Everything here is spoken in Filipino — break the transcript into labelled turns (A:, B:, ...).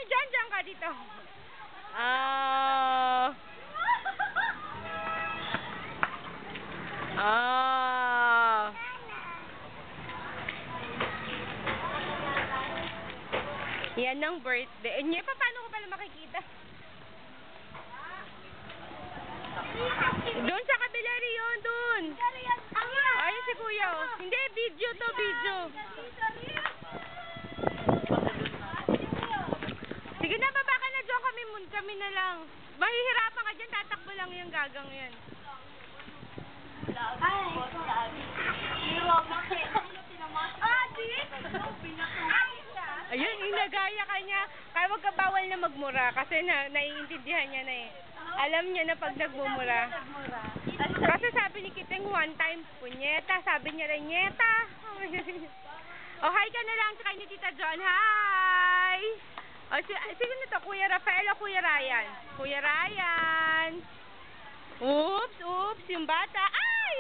A: niyo dyan, dyan ka dito. Ah. Ah. Yan ang birthday. Eh, paano ko pala makikita? Doon sa kabila riyon, doon. Ay, si kuya. Oh. Hindi, video to, video. Sige na, baba ka na dyan. Kami na lang. Mahihirapan ka dyan, tatakbo lang yung gagang yan. Ayun, inagaya ka niya. Kaya wag ka bawal na magmura kasi naiintindihan niya na eh. Alam niya na pag nagmumura. Kasi sabi ni Kiting one time, punyeta. Sabi niya rin, nyeta. Oh, hi ka na lang sa kay ni Tita John. Hi! Oh, sino na to? Kuya Rafael o Kuya Ryan? Kuya Ryan. Oops, yung bata. Ay!